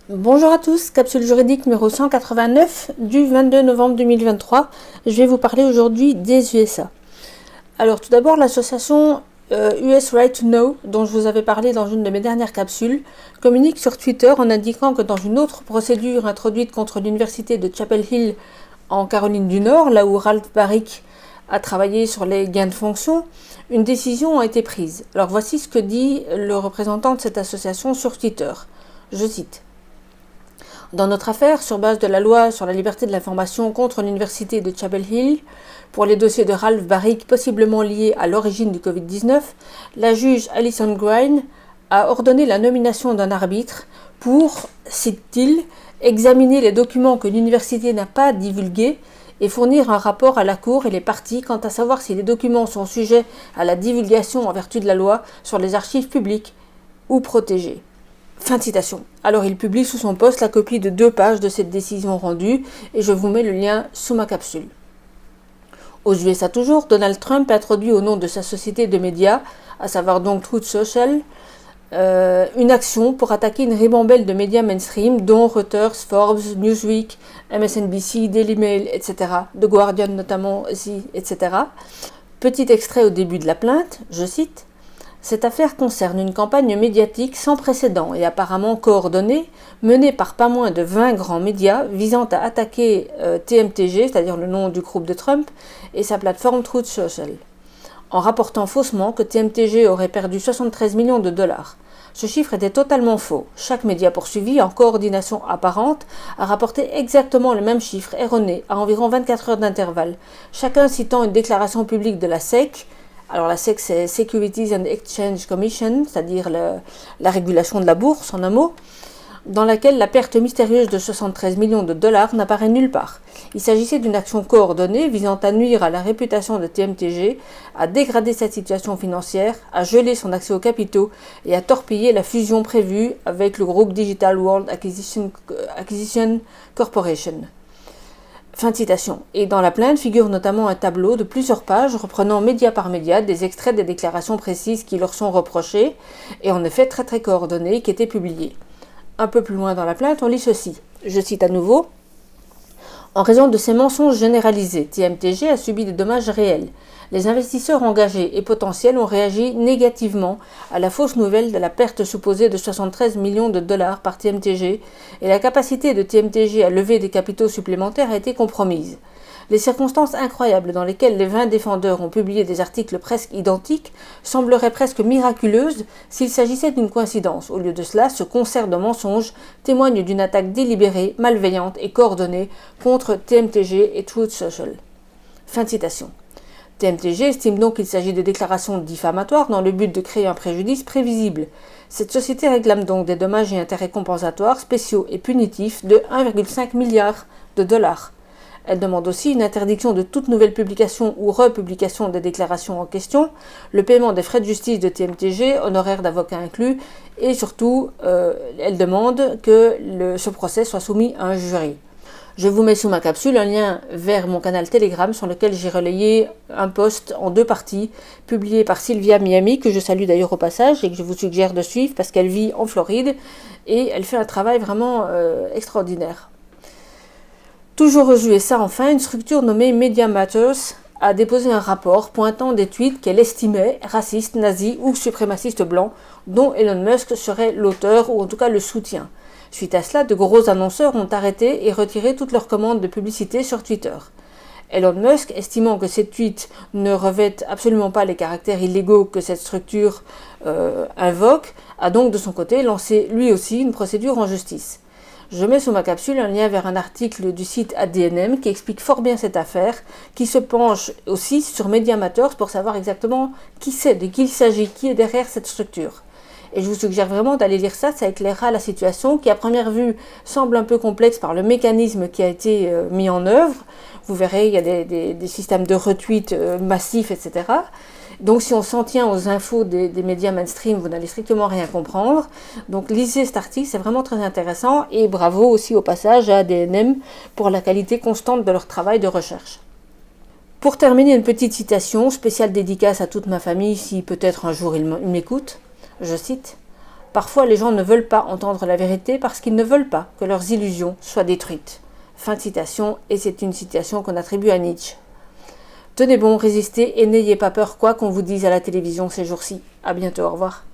Bonjour à tous, capsule juridique numéro 189 du 22 novembre 2023. Je vais vous parler aujourd'hui des USA. Alors tout d'abord, l'association US Right to Know, dont je vous avais parlé dans une de mes dernières capsules, communique sur Twitter en indiquant que dans une autre procédure introduite contre l'université de Chapel Hill en Caroline du Nord, là où Ralph Baric a travaillé sur les gains de fonction, une décision a été prise. Alors voici ce que dit le représentant de cette association sur Twitter. Je cite. Dans notre affaire, sur base de la loi sur la liberté de l'information contre l'université de Chapel Hill, pour les dossiers de Ralph Baric possiblement liés à l'origine du Covid-19, la juge Alison Grine a ordonné la nomination d'un arbitre pour, cite-t-il, examiner les documents que l'université n'a pas divulgués et fournir un rapport à la Cour et les parties quant à savoir si les documents sont sujets à la divulgation en vertu de la loi sur les archives publiques ou protégées. Fin de citation. Alors il publie sous son post la copie de 2 pages de cette décision rendue et je vous mets le lien sous ma capsule. Aux USA toujours, Donald Trump introduit au nom de sa société de médias, à savoir donc Truth Social, une action pour attaquer une ribambelle de médias mainstream dont Reuters, Forbes, Newsweek, MSNBC, Daily Mail, etc., The Guardian notamment aussi, etc. Petit extrait au début de la plainte, je cite. Cette affaire concerne une campagne médiatique sans précédent et apparemment coordonnée, menée par pas moins de 20 grands médias visant à attaquer TMTG, c'est-à-dire le nom du groupe de Trump, et sa plateforme Truth Social, en rapportant faussement que TMTG aurait perdu 73 millions de dollars. Ce chiffre était totalement faux. Chaque média poursuivi, en coordination apparente, a rapporté exactement le même chiffre erroné à environ 24 heures d'intervalle, chacun citant une déclaration publique de la SEC. Alors la SEC, c'est Securities and Exchange Commission, c'est-à-dire la régulation de la bourse, en un mot, dans laquelle la perte mystérieuse de 73 millions de dollars n'apparaît nulle part. Il s'agissait d'une action coordonnée visant à nuire à la réputation de TMTG, à dégrader sa situation financière, à geler son accès aux capitaux et à torpiller la fusion prévue avec le groupe Digital World Acquisition Corporation. Fin de citation. Et dans la plainte figure notamment un tableau de plusieurs pages reprenant média par média des extraits des déclarations précises qui leur sont reprochées et en effet très coordonnées qui étaient publiées. Un peu plus loin dans la plainte, on lit ceci. Je cite à nouveau. En raison de ces mensonges généralisés, TMTG a subi des dommages réels. Les investisseurs engagés et potentiels ont réagi négativement à la fausse nouvelle de la perte supposée de 73 millions de dollars par TMTG et la capacité de TMTG à lever des capitaux supplémentaires a été compromise. Les circonstances incroyables dans lesquelles les 20 défendeurs ont publié des articles presque identiques sembleraient presque miraculeuses s'il s'agissait d'une coïncidence. Au lieu de cela, ce concert de mensonges témoigne d'une attaque délibérée, malveillante et coordonnée contre TMTG et Truth Social. Fin de citation. TMTG estime donc qu'il s'agit de déclarations diffamatoires dans le but de créer un préjudice prévisible. Cette société réclame donc des dommages et intérêts compensatoires spéciaux et punitifs de 1,5 milliard de dollars. Elle demande aussi une interdiction de toute nouvelle publication ou republication des déclarations en question, le paiement des frais de justice de TMTG, honoraires d'avocat inclus, et surtout, elle demande que ce procès soit soumis à un jury. Je vous mets sous ma capsule un lien vers mon canal Telegram sur lequel j'ai relayé un post en 2 parties, publié par Sylvia Miami, que je salue d'ailleurs au passage et que je vous suggère de suivre parce qu'elle vit en Floride et elle fait un travail vraiment extraordinaire. Toujours aux USA, enfin, une structure nommée Media Matters a déposé un rapport pointant des tweets qu'elle estimait racistes, nazis ou suprémacistes blancs, dont Elon Musk serait l'auteur ou en tout cas le soutien. Suite à cela, de gros annonceurs ont arrêté et retiré toutes leurs commandes de publicité sur Twitter. Elon Musk, estimant que ces tweets ne revêtent absolument pas les caractères illégaux que cette structure invoque, a donc de son côté lancé lui aussi une procédure en justice. Je mets sous ma capsule un lien vers un article du site ADNM qui explique fort bien cette affaire, qui se penche aussi sur Media Matters pour savoir exactement qui c'est, de qui il s'agit, qui est derrière cette structure. Et je vous suggère vraiment d'aller lire ça éclairera la situation qui à première vue semble un peu complexe par le mécanisme qui a été mis en œuvre. Vous verrez, il y a des systèmes de retweets massifs, etc. Donc si on s'en tient aux infos des médias mainstream, vous n'allez strictement rien comprendre. Donc lisez cet article, c'est vraiment très intéressant et bravo aussi au passage à ADNM pour la qualité constante de leur travail de recherche. Pour terminer, une petite citation, spéciale dédicace à toute ma famille si peut-être un jour ils m'écoutent. Je cite. Parfois, les gens ne veulent pas entendre la vérité parce qu'ils ne veulent pas que leurs illusions soient détruites. Fin de citation, et c'est une citation qu'on attribue à Nietzsche. Tenez bon, résistez et n'ayez pas peur quoi qu'on vous dise à la télévision ces jours-ci. À bientôt, au revoir.